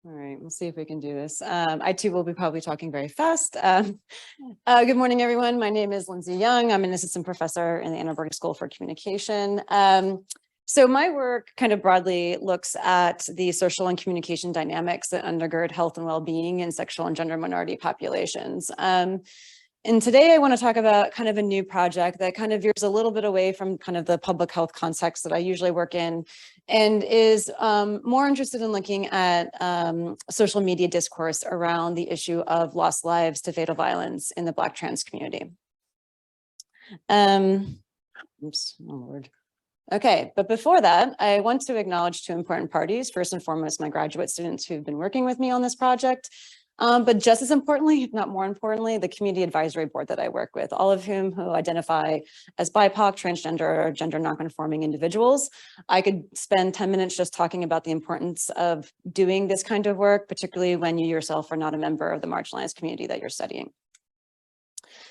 All right, we'll see if we can do this. I too will be probably talking very fast. Good morning, everyone. My name is Lindsay Young. I'm an assistant professor in the Annenberg School for Communication. So my work kind of broadly looks at the social and communication dynamics that undergird health and well-being in sexual and gender minority populations. And today I want to talk about kind of a new project that kind of veers a little bit away from kind of the public health context that I usually work in, and is more interested in looking at social media discourse around the issue of lost lives to fatal violence in the Black trans community. Oops, oh Lord. Okay, but before that, I want to acknowledge two important parties. First and foremost, my graduate students who've been working with me on this project. But just as importantly, if not more importantly, the community advisory board that I work with, all of whom who identify as BIPOC, transgender, or gender nonconforming individuals. I could spend 10 minutes just talking about the importance of doing this kind of work, particularly when you yourself are not a member of the marginalized community that you're studying.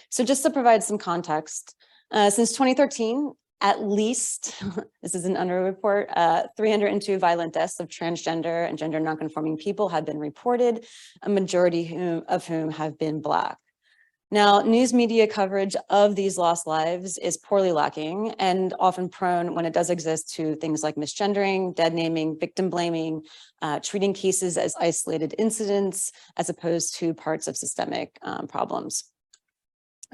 So just to provide some context, since 2013, at least, this is an underreport, 302 violent deaths of transgender and gender nonconforming people have been reported, a majority of whom have been Black. Now, news media coverage of these lost lives is poorly lacking and often prone, when it does exist, to things like misgendering, dead naming, victim blaming, treating cases as isolated incidents, as opposed to parts of systemic problems.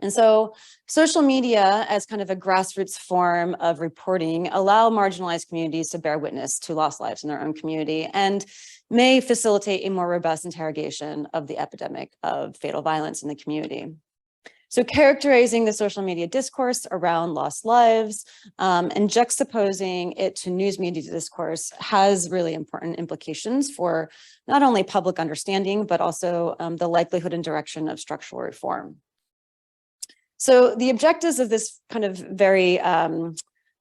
And so social media, as kind of a grassroots form of reporting, allow marginalized communities to bear witness to lost lives in their own community and may facilitate a more robust interrogation of the epidemic of fatal violence in the community. So characterizing the social media discourse around lost lives and juxtaposing it to news media discourse has really important implications for not only public understanding, but also the likelihood and direction of structural reform. So the objectives of this kind of very,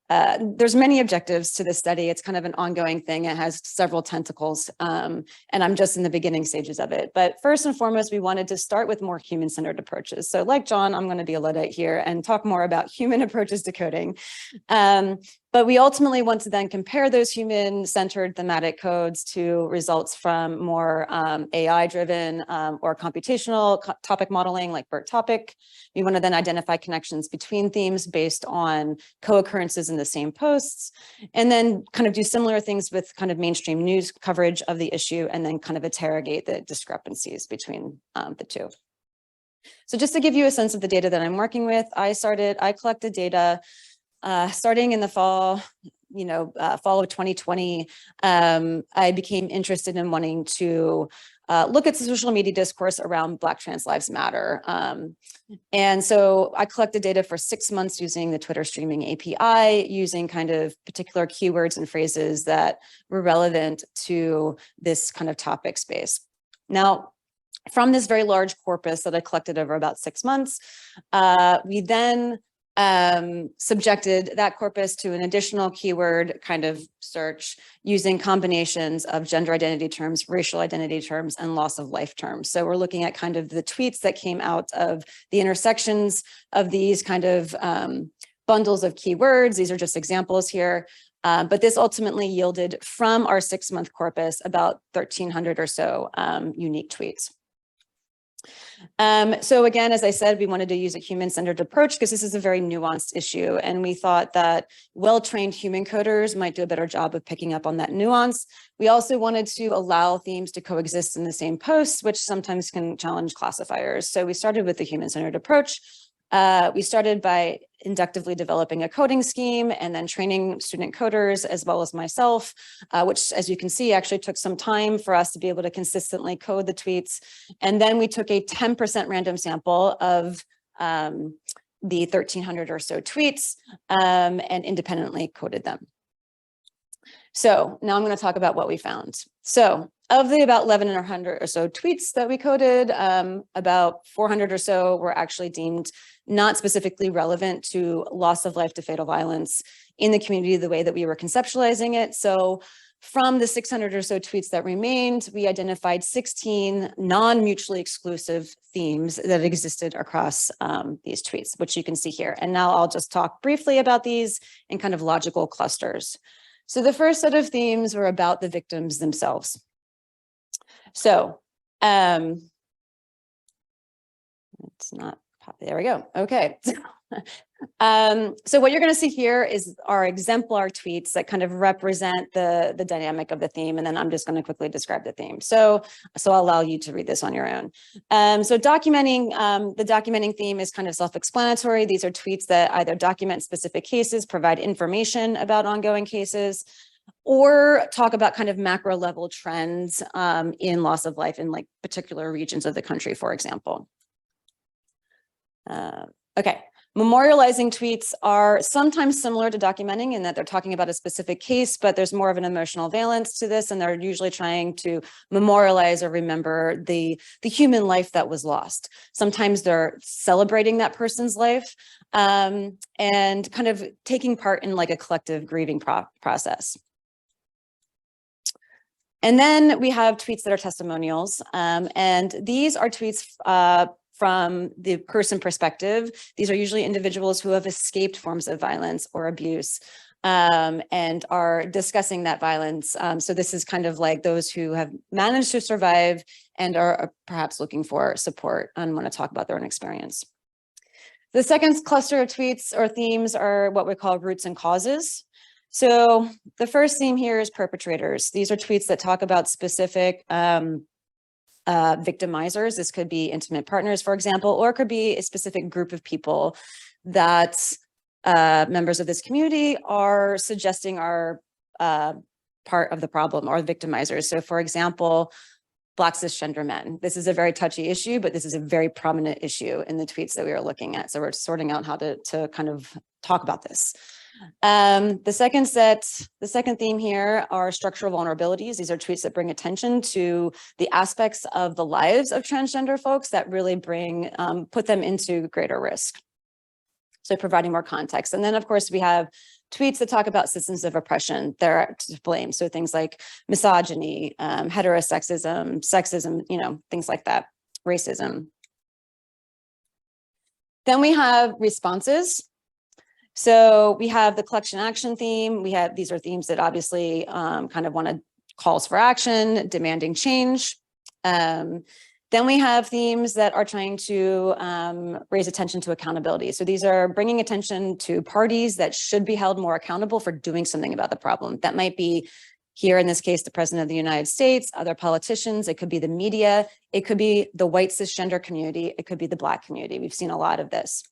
there's many objectives to this study. It's kind of an ongoing thing. It has several tentacles, and I'm just in the beginning stages of it. But first and foremost, we wanted to start with more human-centered approaches. So like John, I'm going to be a Luddite here and talk more about human approaches to coding. But we ultimately want to then compare those human-centered thematic codes to results from more AI-driven or computational topic modeling like BERT topic. We want to then identify connections between themes based on co-occurrences in the same posts, and then kind of do similar things with kind of mainstream news coverage of the issue, and then kind of interrogate the discrepancies between the two. So just to give you a sense of the data that I'm working with, I collected data starting in the fall, fall of 2020. I became interested in wanting to look at the social media discourse around Black trans lives matter. And so I collected data for 6 months using the Twitter streaming API, using kind of particular keywords and phrases that were relevant to this kind of topic space. Now, from this very large corpus that I collected over about 6 months, we then subjected that corpus to an additional keyword kind of search using combinations of gender identity terms, racial identity terms, and loss of life terms. So we're looking at kind of the tweets that came out of the intersections of these kind of bundles of keywords. These are just examples here. But this ultimately yielded from our 6-month corpus about 1,300 or so unique tweets. So again, as I said, we wanted to use a human-centered approach because this is a very nuanced issue. And we thought that well-trained human coders might do a better job of picking up on that nuance. We also wanted to allow themes to coexist in the same posts, which sometimes can challenge classifiers. So we started with the human-centered approach. We started by inductively developing a coding scheme and then training student coders as well as myself, which, as you can see, actually took some time for us to be able to consistently code the tweets. And then we took a 10% random sample of the 1,300 or so tweets and independently coded them. So now I'm going to talk about what we found. So of the about 1,100 or so tweets that we coded, about 400 or so were actually deemed not specifically relevant to loss of life to fatal violence in the community the way that we were conceptualizing it. So from the 600 or so tweets that remained, we identified 16 non-mutually exclusive themes that existed across these tweets, which you can see here. And now I'll just talk briefly about these in kind of logical clusters. So the first set of themes were about the victims themselves. So it's not, there we go. Okay. So what you're going to see here is our exemplar tweets that kind of represent the dynamic of the theme. And then I'm just going to quickly describe the theme. So I'll allow you to read this on your own. So documenting, the documenting theme is kind of self-explanatory. These are tweets that either document specific cases, provide information about ongoing cases, or talk about kind of macro level trends in loss of life in like particular regions of the country, for example. Okay. Memorializing tweets are sometimes similar to documenting in that they're talking about a specific case, but there's more of an emotional valence to this, and they're usually trying to memorialize or remember the human life that was lost. Sometimes they're celebrating that person's life and kind of taking part in like a collective grieving process. And then we have tweets that are testimonials, and these are tweets from the person perspective. These are usually individuals who have escaped forms of violence or abuse and are discussing that violence. So this is kind of like those who have managed to survive and are perhaps looking for support and want to talk about their own experience. The second cluster of tweets or themes are what we call roots and causes. So the first theme here is perpetrators. These are tweets that talk about specific victimizers. This could be intimate partners, for example, or it could be a specific group of people that members of this community are suggesting are part of the problem or victimizers. So for example, Black cisgender men. This is a very touchy issue, but this is a very prominent issue in the tweets that we are looking at. So we're sorting out how to kind of talk about this. The second theme here are structural vulnerabilities. These are tweets that bring attention to the aspects of the lives of transgender folks that really bring, put them into greater risk. So providing more context. And then of course we have tweets that talk about systems of oppression that are to blame. So things like misogyny, heterosexism, sexism, you know, things like that, racism. Then we have responses. So we have the collection action theme. These are themes that obviously kind of want to calls for action, demanding change. Then we have themes that are trying to raise attention to accountability. So these are bringing attention to parties that should be held more accountable for doing something about the problem. That might be here in this case, the President of the United States, other politicians, it could be the media, it could be the white cisgender community, it could be the Black community. We've seen a lot of this.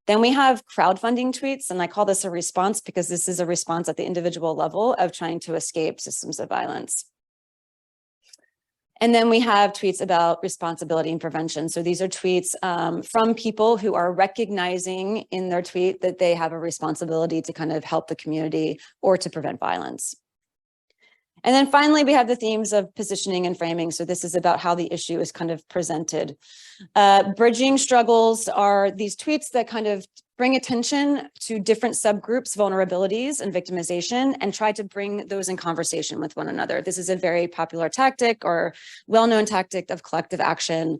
Then we have crowdfunding tweets, and I call this a response because this is a response at the individual level of trying to escape systems of violence. And then we have tweets about responsibility and prevention. So these are tweets from people who are recognizing in their tweet that they have a responsibility to kind of help the community or to prevent violence. And then finally, we have the themes of positioning and framing. So this is about how the issue is kind of presented. Bridging struggles are these tweets that kind of bring attention to different subgroups, vulnerabilities, and victimization, and try to bring those in conversation with one another. This is a very popular tactic or well-known tactic of collective action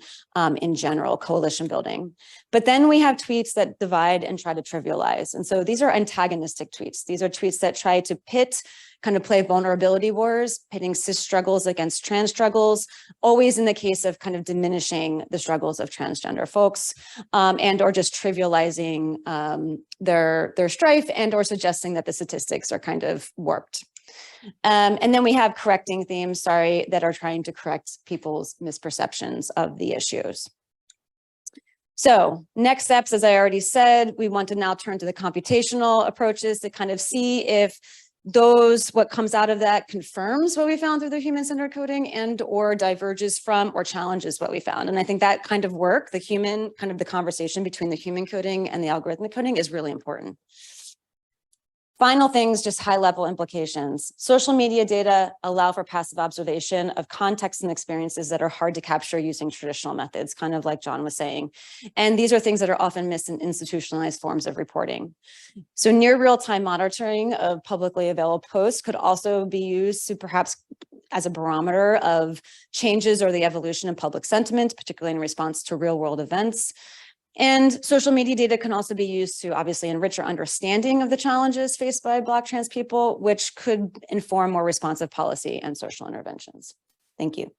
in general, coalition building. But then we have tweets that divide and try to trivialize. And so these are antagonistic tweets. These are tweets that try to pit, kind of play vulnerability wars, pitting cis struggles against trans struggles, always in the case of kind of diminishing the struggles of transgender folks, and or just trivializing their strife and or suggesting that the statistics are kind of warped. And then we have correcting themes, that are trying to correct people's misperceptions of the issues. So next steps, as I already said, we want to now turn to the computational approaches to kind of see if what comes out of that confirms what we found through the human-centered coding and or diverges from or challenges what we found. And I think that kind of work, the conversation between the human coding and the algorithmic coding is really important. Final things, just high-level implications. Social media data allow for passive observation of contexts and experiences that are hard to capture using traditional methods, kind of like John was saying. And these are things that are often missed in institutionalized forms of reporting. So near real-time monitoring of publicly available posts could also be used to perhaps as a barometer of changes or the evolution of public sentiment, particularly in response to real-world events. And social media data can also be used to obviously enrich our understanding of the challenges faced by Black trans people, which could inform more responsive policy and social interventions. Thank you.